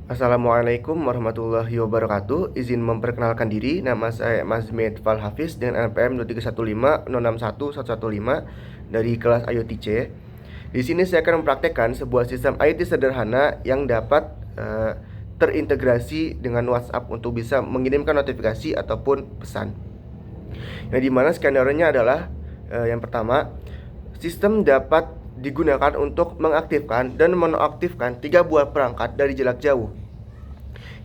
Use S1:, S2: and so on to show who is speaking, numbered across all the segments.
S1: Assalamualaikum warahmatullahi wabarakatuh. Izin memperkenalkan diri, nama saya Mazmed Fal Hafiz dengan NPM 231516115 dari kelas IoT-C. Di sini saya akan mempraktekkan sebuah sistem IoT sederhana yang dapat terintegrasi dengan WhatsApp untuk bisa mengirimkan notifikasi ataupun pesan. Yang dimana skenario-nya adalah yang pertama, sistem dapat digunakan untuk mengaktifkan dan menonaktifkan 3 buah perangkat dari jarak jauh.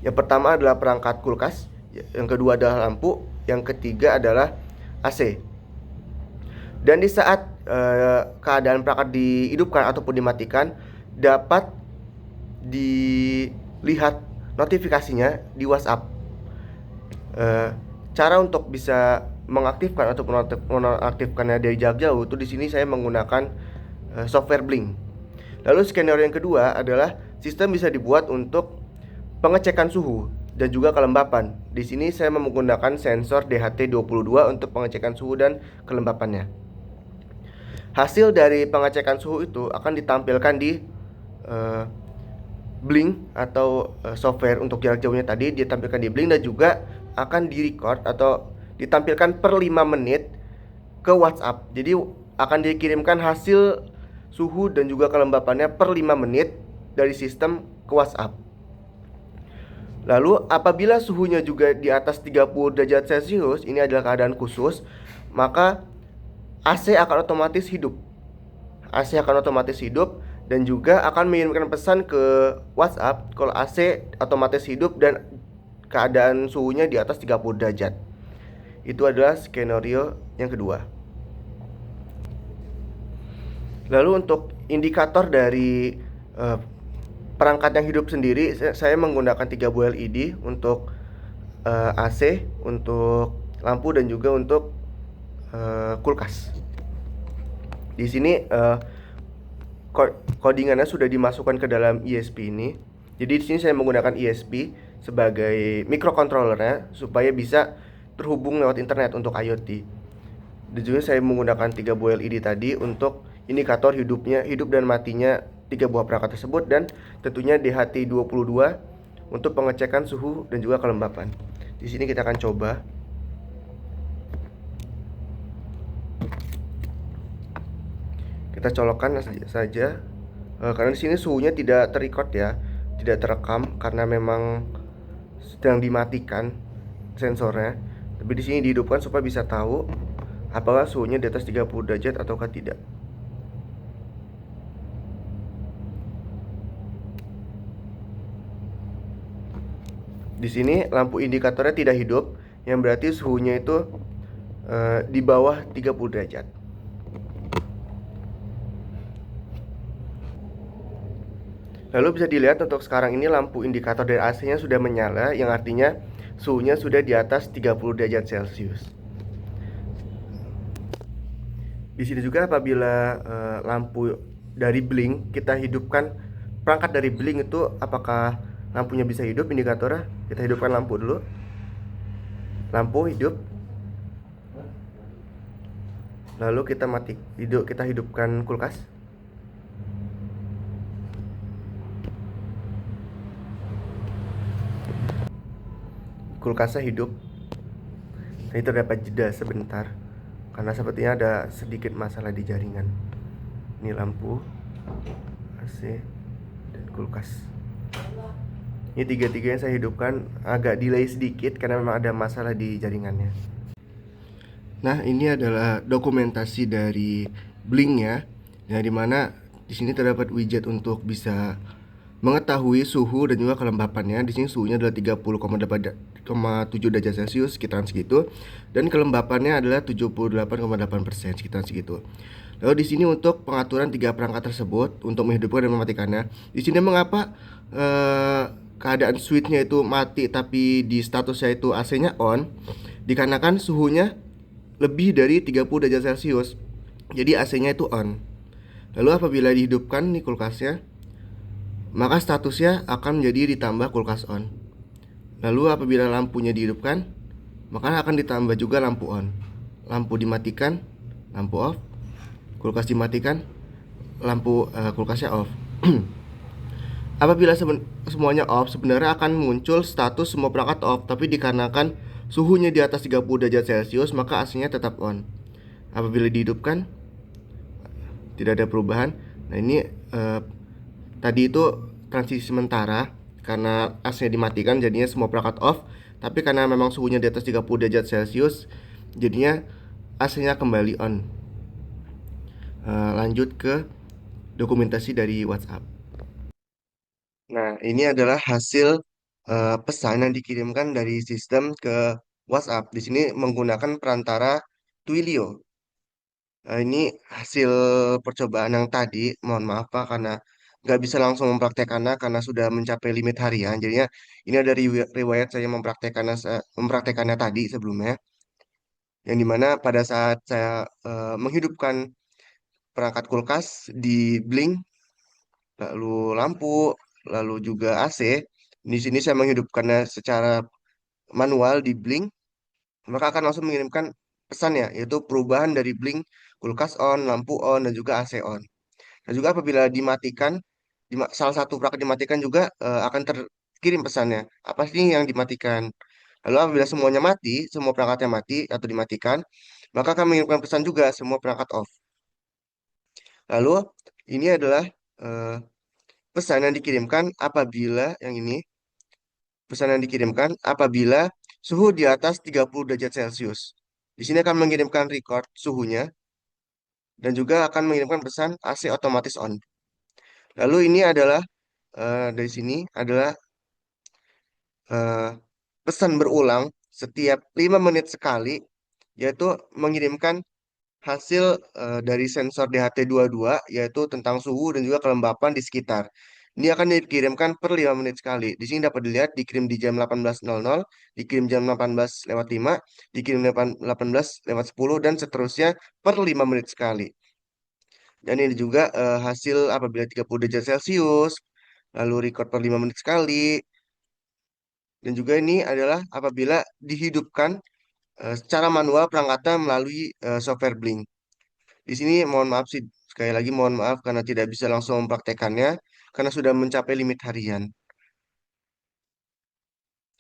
S1: Yang pertama adalah perangkat kulkas, yang kedua adalah lampu, yang ketiga adalah AC. Dan di saat keadaan perangkat dihidupkan ataupun dimatikan, dapat dilihat notifikasinya di WhatsApp. Cara untuk bisa mengaktifkan ataupun menonaktifkannya dari jarak jauh itu di sini saya menggunakan software Blink. Lalu skenario yang kedua adalah sistem bisa dibuat untuk pengecekan suhu dan juga kelembapan. Di sini saya menggunakan sensor DHT22 untuk pengecekan suhu dan kelembapannya. Hasil dari pengecekan suhu itu akan ditampilkan di Blink atau software untuk jarak jauhnya tadi ditampilkan di Blink, dan juga akan direcord atau ditampilkan per 5 menit ke WhatsApp. Jadi akan dikirimkan hasil suhu dan juga kelembapannya per 5 menit dari sistem ke WhatsApp. Lalu apabila suhunya juga di atas 30 derajat Celcius, ini adalah keadaan khusus, maka AC akan otomatis hidup. AC akan otomatis hidup dan juga akan mengirimkan pesan ke WhatsApp kalau AC otomatis hidup dan keadaan suhunya di atas 30 derajat. Itu adalah skenario yang kedua. Lalu untuk indikator dari perangkat yang hidup sendiri, saya menggunakan 3 buah LED untuk AC, untuk lampu, dan juga untuk kulkas. Di sini codingannya sudah dimasukkan ke dalam ESP ini. Jadi di sini saya menggunakan ESP sebagai microcontrollernya supaya bisa terhubung lewat internet untuk IoT. Dan juga saya menggunakan 3 buah LED tadi untuk indikator hidup dan matinya 3 buah perangkat tersebut, dan tentunya DHT22 untuk pengecekan suhu dan juga kelembapan. Di sini kita akan coba. Kita colokkan saja. Karena di sini suhunya tidak terrecord ya, tidak terekam karena memang sedang dimatikan sensornya. Tapi di sini dihidupkan supaya bisa tahu apakah suhunya di atas 30 derajat ataukah tidak. Di sini lampu indikatornya tidak hidup, yang berarti suhunya itu di bawah 30 derajat. Lalu bisa dilihat untuk sekarang ini lampu indikator dari AC-nya sudah menyala, yang artinya suhunya sudah di atas 30 derajat Celcius. Di sini juga apabila lampu dari Blink kita hidupkan, perangkat dari Blink itu apakah lampunya bisa hidup indikatornya? Kita hidupkan lampu dulu. Lampu hidup. Lalu kita hidupkan kulkas. Kulkasnya hidup. Ini terdapat jeda sebentar karena sepertinya ada sedikit masalah di jaringan. Ini lampu, AC, dan kulkas. Ini tiga-tiganya saya hidupkan, agak delay sedikit karena memang ada masalah di jaringannya. Nah, ini adalah dokumentasi dari Blink ya, yang dimana di sini terdapat widget untuk bisa mengetahui suhu dan juga kelembapannya. Di sini suhunya adalah 30,7 derajat Celcius, sekitaran segitu, dan kelembapannya adalah 78,8%, sekitaran segitu. Lalu di sini untuk pengaturan 3 perangkat tersebut untuk menghidupkan dan mematikannya. Di sini mengapa keadaan switchnya itu mati tapi di statusnya itu AC-nya on? Dikarenakan suhunya lebih dari 30 derajat Celcius, jadi AC-nya itu on. Lalu apabila dihidupkan nih kulkasnya, maka statusnya akan menjadi ditambah kulkas on. Lalu apabila lampunya dihidupkan, maka akan ditambah juga lampu on. Lampu dimatikan, lampu off. Kulkas dimatikan, lampu kulkasnya off. Apabila semuanya off, sebenarnya akan muncul status semua perangkat off, tapi dikarenakan suhunya di atas 30 derajat Celcius, maka AC-nya tetap on. Apabila dihidupkan, tidak ada perubahan. Nah, ini eh, tadi itu transisi sementara karena AC-nya dimatikan jadinya semua perangkat off, tapi karena memang suhunya di atas 30 derajat Celcius, jadinya AC-nya kembali on. Lanjut ke dokumentasi dari WhatsApp. Nah, ini adalah hasil pesan yang dikirimkan dari sistem ke WhatsApp. Di sini menggunakan perantara Twilio. Ini hasil percobaan yang tadi. Mohon maaf Pak, karena nggak bisa langsung mempraktekannya karena sudah mencapai limit harian. Jadinya ini ada riwayat saya mempraktekannya tadi sebelumnya. Yang dimana pada saat saya menghidupkan perangkat kulkas di Blink, lalu lampu, lalu juga AC. Di sini saya menghidupkannya secara manual di Blink, maka akan langsung mengirimkan pesan ya, yaitu perubahan dari Blink, kulkas on, lampu on, dan juga AC on. Dan juga apabila dimatikan, salah satu perangkat dimatikan juga akan terkirim pesannya. Apa sih yang dimatikan? Lalu apabila semuanya mati, semua perangkatnya mati atau dimatikan, maka akan mengirimkan pesan juga semua perangkat off. Lalu ini adalah eh, pesan yang dikirimkan apabila yang ini pesan yang dikirimkan apabila suhu di atas 30 derajat Celcius. Di sini akan mengirimkan record suhunya dan juga akan mengirimkan pesan AC otomatis on. Lalu ini adalah dari sini adalah eh, pesan berulang setiap 5 menit sekali, yaitu mengirimkan hasil dari sensor DHT22, yaitu tentang suhu dan juga kelembapan di sekitar. Ini akan dikirimkan per 5 menit sekali. Di sini dapat dilihat dikirim di jam 18.00, dikirim jam 18:05, dikirim 18:10, dan seterusnya per 5 menit sekali. Dan ini juga hasil apabila 30 derajat Celcius, lalu record per 5 menit sekali. Dan juga ini adalah apabila dihidupkan secara manual perangkatnya melalui software Blink. Di sini mohon maaf sih, sekali lagi mohon maaf karena tidak bisa langsung mempraktekannya karena sudah mencapai limit harian.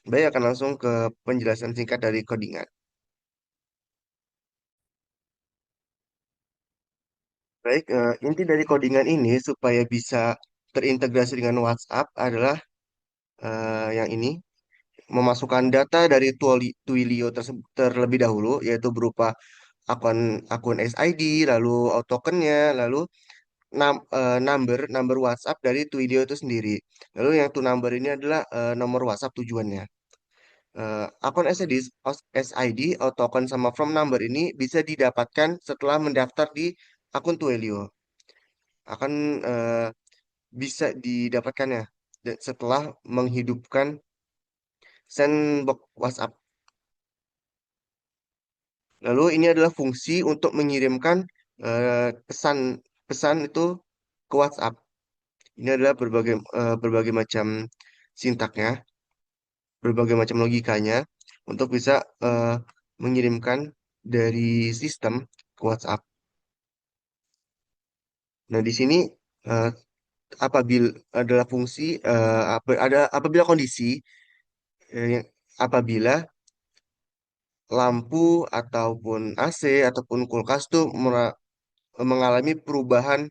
S1: Baik, akan langsung ke penjelasan singkat dari codingan. Baik, inti dari codingan ini supaya bisa terintegrasi dengan WhatsApp adalah yang ini, memasukkan data dari Twilio tersebut terlebih dahulu, yaitu berupa akun akun SID, lalu tokennya, lalu number WhatsApp dari Twilio itu sendiri. Lalu yang to number ini adalah nomor WhatsApp tujuannya. Akun SID atau token sama from number ini bisa didapatkan setelah mendaftar di akun Twilio. Akan bisa didapatkannya setelah menghidupkan sandbox WhatsApp. Lalu ini adalah fungsi untuk mengirimkan pesan pesan itu ke WhatsApp. Ini adalah berbagai macam sintaknya, berbagai macam logikanya untuk bisa mengirimkan dari sistem ke WhatsApp. Nah, di sini eh, apabila adalah fungsi apabila kondisi apabila lampu ataupun AC ataupun kulkas tuh mengalami perubahan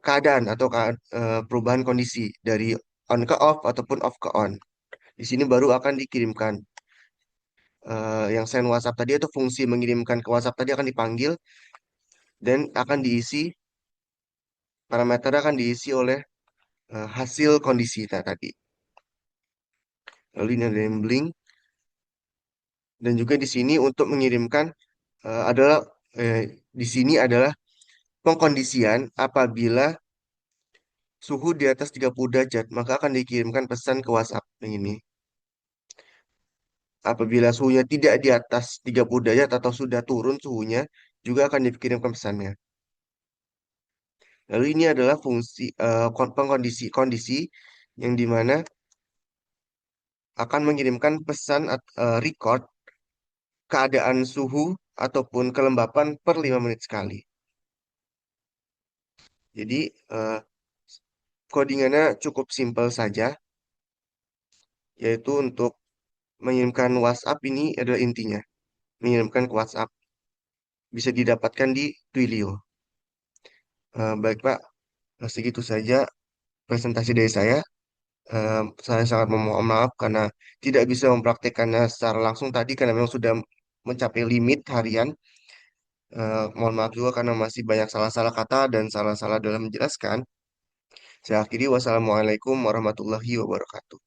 S1: keadaan atau perubahan kondisi dari on ke off ataupun off ke on. Di sini baru akan dikirimkan yang send WhatsApp tadi atau fungsi mengirimkan ke WhatsApp tadi akan dipanggil dan akan diisi parameter akan diisi oleh hasil kondisi tadi. Lalu ini ada yang blink dan juga di sini untuk mengirimkan adalah di sini adalah pengkondisian apabila suhu di atas 30 derajat maka akan dikirimkan pesan ke WhatsApp yang ini. Apabila suhunya tidak di atas 30 derajat atau sudah turun suhunya juga akan dikirimkan pesannya. Lalu ini adalah fungsi pengkondisi kondisi yang dimana akan mengirimkan pesan record keadaan suhu ataupun kelembapan per 5 menit sekali. Jadi Codingannya cukup simpel saja, yaitu untuk mengirimkan WhatsApp ini adalah intinya. Mengirimkan ke WhatsApp bisa didapatkan di Twilio. Baik Pak, segitu saja presentasi dari saya. Saya sangat memohon maaf karena tidak bisa mempraktekannya secara langsung tadi karena memang sudah mencapai limit harian. Mohon maaf juga karena masih banyak salah-salah kata dan salah-salah dalam menjelaskan. Saya akhiri wassalamualaikum warahmatullahi wabarakatuh.